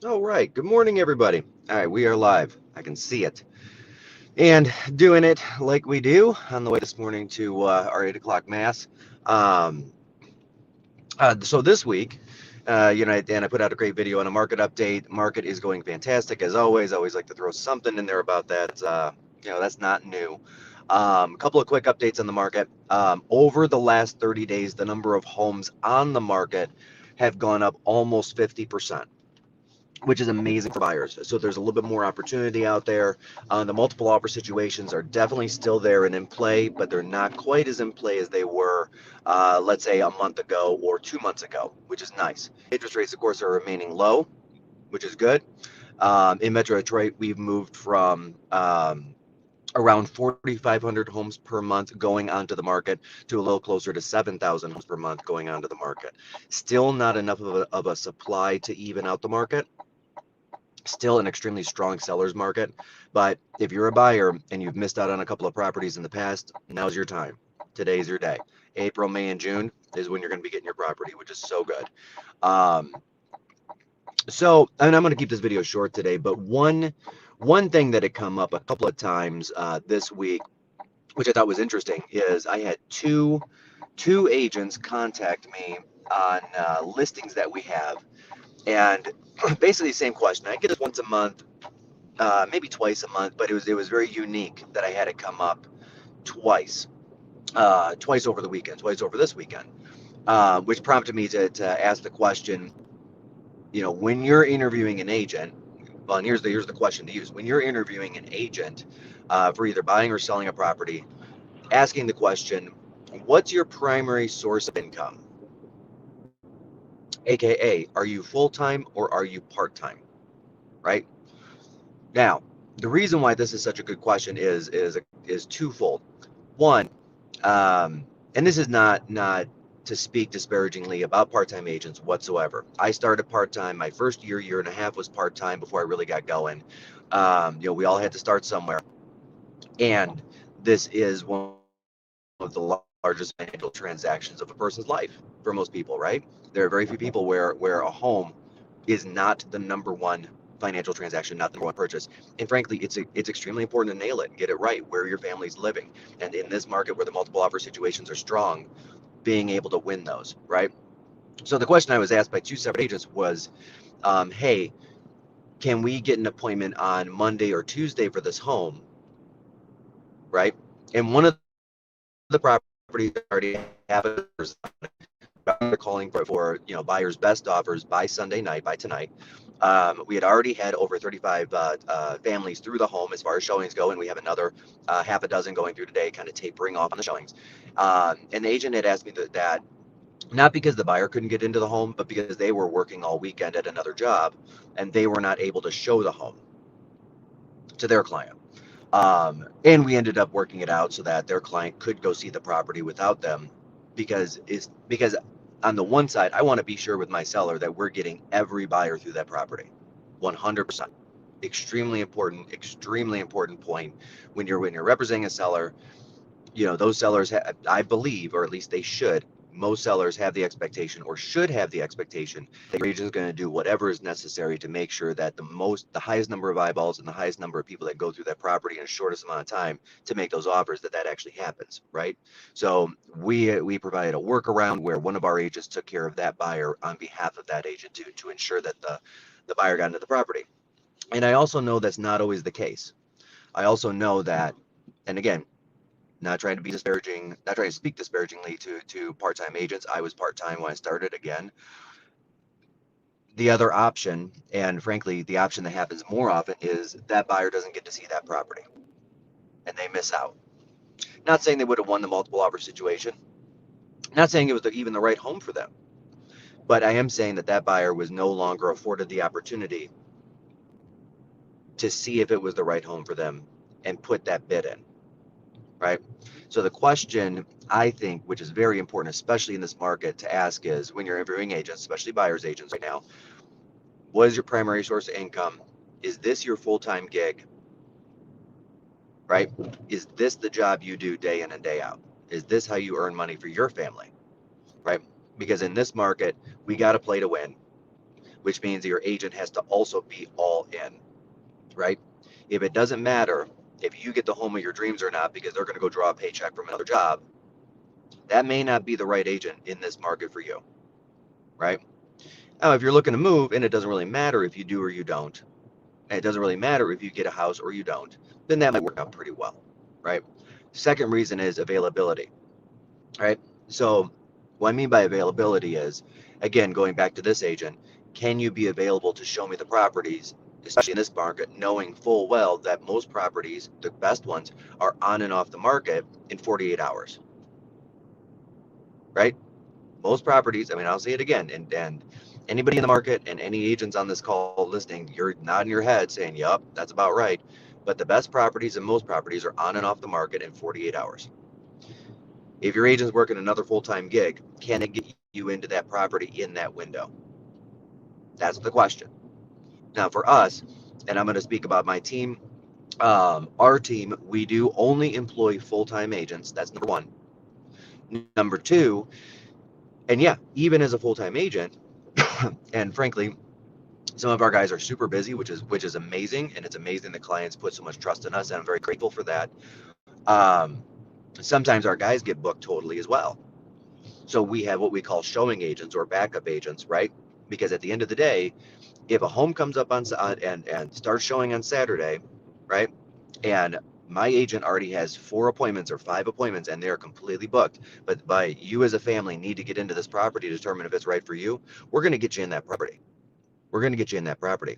All right. Good morning, everybody. All right, we are live. I can see it. And doing it like we do on the way this morning to our 8 o'clock mass. Um, so this week, and I put out a great video on a market update. Market is going fantastic as always. I always like to throw something in there about that. That's not new. A couple of quick updates on the market. Over the last 30 days, the number of homes on the market have gone up almost 50%, which is amazing for buyers. So there's a little bit more opportunity out there. The multiple offer situations are definitely still there and in play, but they're not quite as in play as they were, let's say, a month ago or 2 months ago, which is nice. Interest rates, of course, are remaining low, which is good. In Metro Detroit, we've moved from around 4,500 homes per month going onto the market to a little closer to 7,000 homes per month going onto the market. Still not enough of a supply to even out the market. Still an extremely strong seller's market. But if you're a buyer and you've missed out on a couple of properties in the past, now's your time. Today's your day. April, May, and June is when you're going to be getting your property, which is so good. Um, and I'm going to keep this video short today, but one thing that had come up a couple of times this week, which I thought was interesting, is I had two agents contact me on listings that we have, and basically the same question. I get this once a month, maybe twice a month, but it was very unique that I had it come up twice, twice over the weekend, twice over this weekend, which prompted me to ask the question. When you're interviewing an agent, well, and here's the question to use. When you're interviewing an agent for either buying or selling a property, asking the question, what's your primary source of income? AKA, are you full time or are you part time? Right now, the reason why this is such a good question is twofold. One, and this is not to speak disparagingly about part-time agents whatsoever. I started part-time. My first year and a half was part-time before I really got going. We all had to start somewhere, and this is one of the largest financial transactions of a person's life for most people, right? There are very few people where a home is not the number one financial transaction, not the number one purchase. And frankly, it's extremely important to nail it and get it right where your family's living. And in this market where the multiple offer situations are strong, being able to win those, right? So the question I was asked by two separate agents was, hey, can we get an appointment on Monday or Tuesday for this home, right? And one of the properties already have it. They're calling for buyers best offers by Sunday night, by tonight. We had already had over 35 families through the home as far as showings go, and we have another half a dozen going through today, kind of tapering off on the showings. And the agent had asked me that not because the buyer couldn't get into the home, but because they were working all weekend at another job and they were not able to show the home to their client. And we ended up working it out so that their client could go see the property without them, because on the one side, I want to be sure with my seller that we're getting every buyer through that property, 100%. Extremely important point when you're representing a seller. Those sellers, I believe, or at least they should. Most sellers have the expectation, or should have the expectation, that your agent is going to do whatever is necessary to make sure that the highest number of eyeballs and the highest number of people that go through that property in the shortest amount of time to make those offers, that actually happens, right? So we provided a workaround where one of our agents took care of that buyer on behalf of that agent to ensure that the buyer got into the property. And I also know that's not always the case. I also know that, and again, not trying to be disparaging, not trying to speak disparagingly to part-time agents. I was part-time when I started. Again, the other option, and frankly the option that happens more often, is that buyer doesn't get to see that property and they miss out. Not saying they would have won the multiple offer situation, not saying it was even the right home for them, but I am saying that buyer was no longer afforded the opportunity to see if it was the right home for them and put that bid in, right? So the question, I think, which is very important, especially in this market, to ask is, when you're interviewing agents, especially buyers agents right now, what is your primary source of income? Is this your full-time gig, right? Is this the job you do day in and day out? Is this how you earn money for your family, right? Because in this market, we got to play to win. which means your agent has to also be all in, right? If it doesn't matter if you get the home of your dreams or not because they're going to go draw a paycheck from another job, that may not be the right agent in this market for you, right? Now, if you're looking to move and it doesn't really matter if you do or you don't, and it doesn't really matter if you get a house or you don't, then that might work out pretty well, right? Second reason is availability, right? So what I mean by availability is, again, going back to this agent, can you be available to show me the properties, especially in this market, knowing full well that most properties, the best ones, are on and off the market in 48 hours, right? Most properties, I mean, I'll say it again, and anybody in the market and any agents on this call listening, you're nodding your head saying, yup, that's about right. But the best properties and most properties are on and off the market in 48 hours. If your agent's working another full-time gig, can it get you into that property in that window? That's the question. Now, for us, and I'm going to speak about my team, our team, we do only employ full-time agents. That's number one. Number two, and yeah, even as a full-time agent, and frankly, some of our guys are super busy, which is amazing, and it's amazing the clients put so much trust in us, and I'm very grateful for that. Um, Sometimes our guys get booked totally as well. So we have what we call showing agents or backup agents, right? Because at the end of the day, if a home comes up on and starts showing on Saturday, right? And my agent already has 4 appointments or 5 appointments and they're completely booked. But by you as a family need to get into this property to determine if it's right for you, we're going to get you in that property. We're going to get you in that property.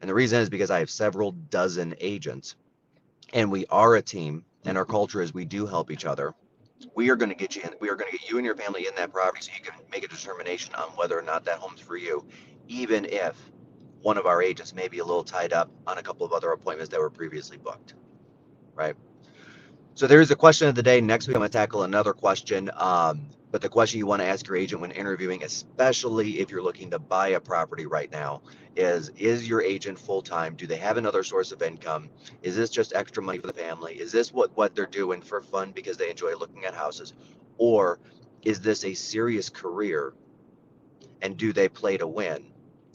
And the reason is because I have several dozen agents and we are a team and our culture is we do help each other. We are going to get you in, we are going to get you and your family in that property so you can make a determination on whether or not that home's for you, even if one of our agents may be a little tied up on a couple of other appointments that were previously booked, right? So there's a question of the day. Next week, I'm going to tackle another question. But the question you want to ask your agent when interviewing, especially if you're looking to buy a property right now, is your agent full-time? Do they have another source of income? Is this just extra money for the family? Is this what they're doing for fun because they enjoy looking at houses? Or is this a serious career and do they play to win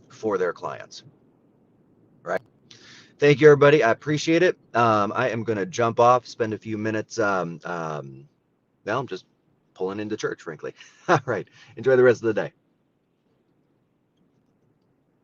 for their clients? Right? Thank you, everybody. I appreciate it. I am going to jump off, spend a few minutes. Well, I'm just pulling into church, frankly. All right. Enjoy the rest of the day.